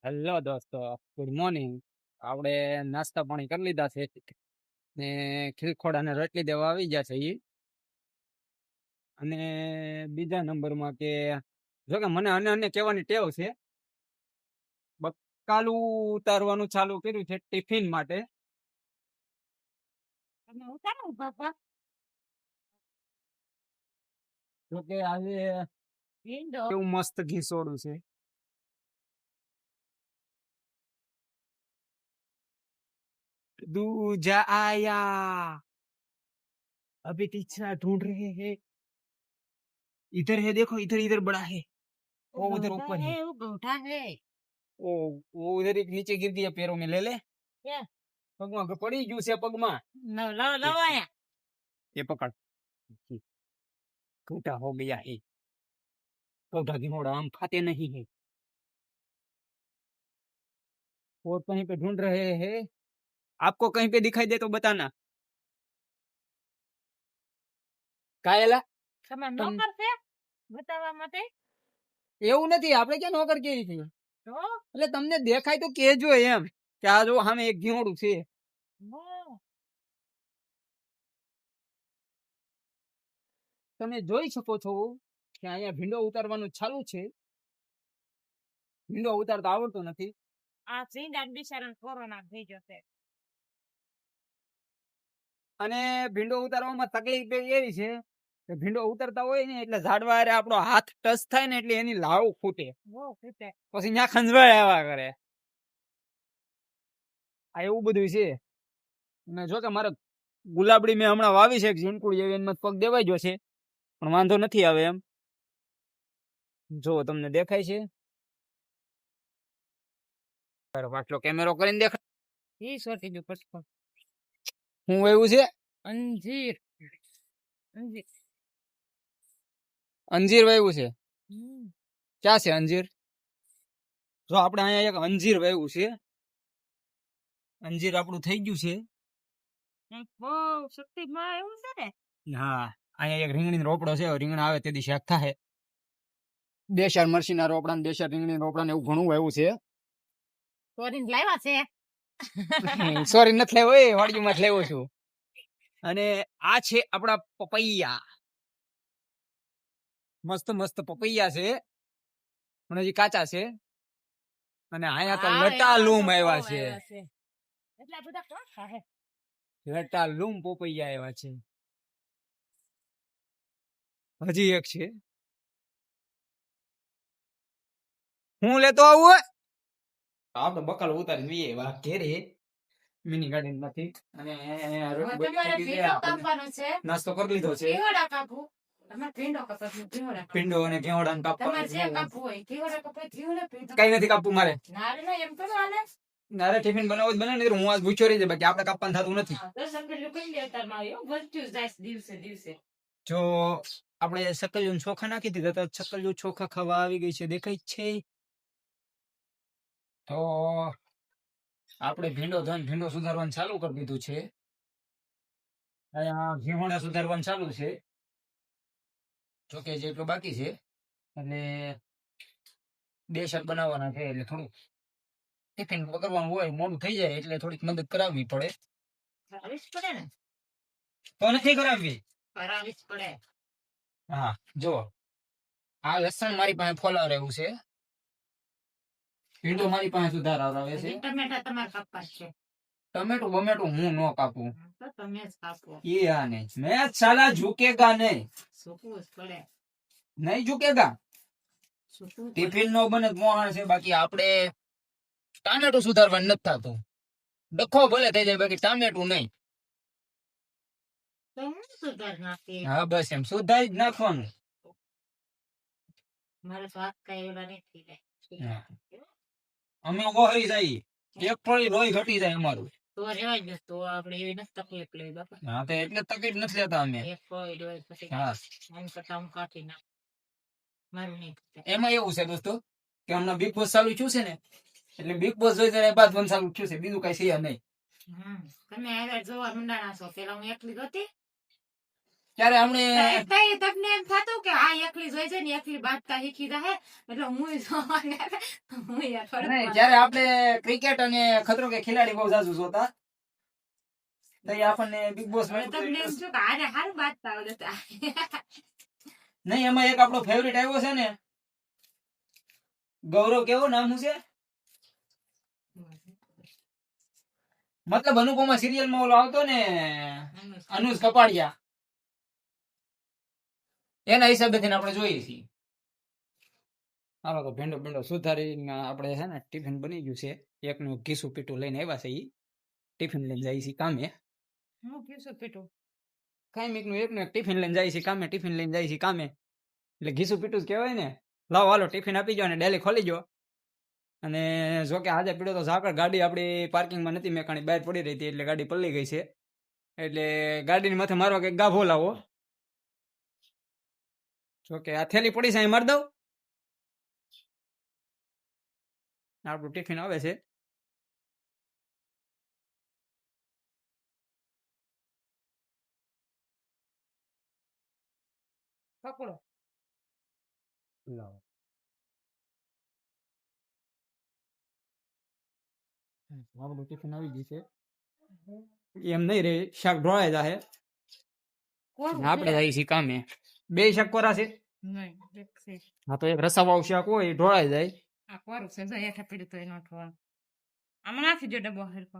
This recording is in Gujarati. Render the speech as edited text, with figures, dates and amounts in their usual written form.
હેલો દોસ્તો, ગુડ મોર્નિંગ. આપણે નાસ્તા પાણી કરી લીધા છે ને ખીરખોડા ને રોટલી દેવા આવી ગયા છે ઈ. અને બીજા નંબરમાં કે જો કે મને અને કહેવાની ટેવ છે, બકાલું ઉતારવાનું ચાલુ કર્યું છે ટિફિન માટે. જો કે આજે કેવું મસ્ત ઘીસોડું છે. दूजा आया, अभी तीसरा ढूंढ रहे हैं. इधर है, देखो इधर इधर बड़ा है, वो उधर ऊपर है, वो गूठा है. वो उधर एक नीचे गिर गया, पैरों में ले ले. क्या पगमा के पड़ी गયું છે પગમાં. लो आया, ये पकड़. टूटा हो गया है, टूटा घिनौड़ा आम खाते नहीं है. और कहीं पे ढूंढ रहे हैं, आपको कहीं पे दिखाई दे तो बताना. કાયલા તમે નોકર છે બતાવવા માટે? એવું નથી, આપણે ક્યાં નોકર કેવી છે? તો એટલે તમને દેખાય તો કેજો એમ કે આ જો સામે એક ઘીવડું છે. તમે જોઈ શકો છો કે અહીંયા ભીંડો ઉતારવાનું ચાલુ છે. ભીંડો ઉતારતા આવડતો નથી. આ સીંડા બિચારાને કોરોના થઈ જશે. અને ભીંડો ઉતારવામાં તકલીફ એવી છે કે ભીંડો ઉતારતા હોય ને એટલે ઝાડવા હારે આપણો હાથ ટચ થાય ને એટલે એની લાવ ફૂટે. પછી ત્યાં ખંજવાળ આવ્યા કરે. આ એવું બધું છે. અને જો કે મારે ગુલાબડી મેં હમણાં વાવી છે, ઝીણકુડી એવી એમાં પગ દેવાઈ ગયો છે, પણ વાંધો નથી આવે એમ. જો તમને દેખાય છે, પાછલો કેમેરો કરીને દેખાય. ઈ સોટી જો પટકો હું એવું છે, અંજીર અંજીર અંજીર વાવ્યું છે. ક્યાં છે અંજીર? જો આપણે અહીંયા એક અંજીર વાવ્યું છે. અંજીર આપણું થઈ ગયું છે. બહુ શક્તિમાં એવું છે ને. હા, અહીંયા એક રીંગણીનો રોપડો છે, રીંગણા આવે તેથી શાક થાય. દેશર મરસીના રોપડા ને દેશર રીંગણી રોપડા ને એવું ઘણું વાવ્યું છે. સોરીને લાવ્યા છે. સોરી નથી લાવ્યો, એ વાડીમાં જ લાવ્યો છું. અને આ છે આપણા પપૈયા. મસ્ત મસ્ત પપૈયા છે, પણ હજી કાચા છે. અને અહીંયા તો લટા લૂમ આવ્યા છે. એટલા બધા કોણ ખાય? લટા લૂમ પપૈયા આવ્યા છે. હજી એક છે. હું લેતો આવું. આપણે બકાલ ઉતારી ઘેરે મિની ગાર્ડન માંથી. અને નાસ્તો કરી લીધો છે. ભીંડો અને ઘેવડા કઈ નથી કાપવું મારે. નારે ટિફિન બનાવો જ બને, હું આજ ભૂખ્યો રહી જાય, બાકી આપણે કાપવાનું થતું નથી. જો આપણે સકલિયું ચોખા નાખી દીધા તો સકલિયું ચોખા ખાવા આવી ગઈ છે, દેખાય છે. તો આપણે ભીંડો સુધારવાનું ચાલુ કરી દીધું છે. અહીંયા ઘીહોણા સુધારવાનું ચાલુ છે. જોકે જેટલું બાકી છે, અને બે શાક બનાવવાના છે, એટલે થોડું ટિફિન કરવાનું હોય, મોડું થઈ જાય એટલે થોડીક મદદ કરાવવી પડે. તો નથી કરાવવી, પડે. હા, જો આ લસણ મારી પાસે ફોલાવ રહ્યું છે. ભીંડો મારી પાસે સુધાર આવે છે. ટમેટા તમારે કાપવા છે. ટમેટું બમેટું હું ન કાપું. તો તમે જ કાપો. ये आ नहीं, मैं साला झुकेगा नहीं. સૂકવું જ પડે. नहीं झुकेगा. ટિફિન નો બને મોહણ છે, બાકી આપણે ટામેટું સુધારવાનું નથી થતું. ડખો ભલે થઈ જાય, બાકી ટામેટું નહીં. સુધાર નાખી. હા, બસ એમ સુધારી જ નાખવાનું. મારે તો હાથ કઈ એવા નથી. અમે ઓહરી જાય, એક થોડી લોહી ઘટી જાય અમારું. તો રેવાય ને, તો આપણે એવી નથી તકલીફ લઈ બાપા. હા, તો એટલે તકલીફ નથી લેતા અમે. એક કોઈ ડોય પછી હા, આમ કરતા હું કાઢી નાખ. મારું નહીં. એમાં એવું છે દોસ્તો કે હમણાં બિગ બોસ ચાલુ થયું છે ને, એટલે બિગ બોસ જોઈ ત્યારે બાદ વન ચાલુ થયું છે, બીજું કઈ છે નહીં. તમે હવે જોવા મંડાણા છો. પેલા હું એકલી હતી, ત્યારે આપણે કઈ તમને એમ થતું કે આ એકલી જોઈ છે ને એકલી બાંધતા શીખી જાય એટલે હું નહીં, જ્યારે આપણે ક્રિકેટ અને ખતરો કે ખિલાડી બહુ જાજુ જોતા તો એ આપણને બિગ બોસ તમને એમ થયું કે આને હારું બાંધતા આવડે છે. નહીં, એમાં એક આપણો ફેવરિટ આવ્યો છે ને ગૌરવ, કેવો નામ શું છે, મતલબ અનુપમા સિરિયલ માં ઓલો આવતો ને અનુજ કપાડિયા, એના હિસાબેથી આપણે જોઈએ છીએ. હાલો તો ભેંડો ભેંડો સુધારીને આપણે છે ને ટિફિન બની ગયું છે. એકનું ઘીસું પીટું લઈને આવ્યા છે. ઈ ટિફિન લઈને જાય છે કામે. હું કીધું પીટું કાંઈ એકનું એક ટિફિન લઈને જાય છે કામે, ટિફિન લઈને જાય છે કામે, એટલે ઘીસું પીટું જ કહેવાય ને. લાવો હાલો ટિફિન આપી જાઓ અને ડેલી ખોલી જો. અને જો કે આજે પીડ્યો તો ઝાકળ, ગાડી આપણી પાર્કિંગમાં નથી મેકાણી, બહાર પડી રહી હતી એટલે ગાડી પલળી ગઈ છે. એટલે ગાડીની માથે મારવા કંઈક ગાભો લાવો. જો કે આ થેલી પડી છે અહીં મારી દઉં. આપણું ટિફિન આવે છે. પકડો લાવો. આપણું ટિફિન આવી ગયું છે. એમ નહીં રે, શાક ઢોળાઈ જાય. આપણે જઈએ છીએ કામે. બે શાક કોરા છે. નહીં એક છે હા તો એક રસાવાળું શાક હોય એ ઢોળાઈ જાય. આ કોરું છે જો હેઠા પીડ્યું તો એનો ઠોવા આમાં નાખી દો ડબ્બો હરખો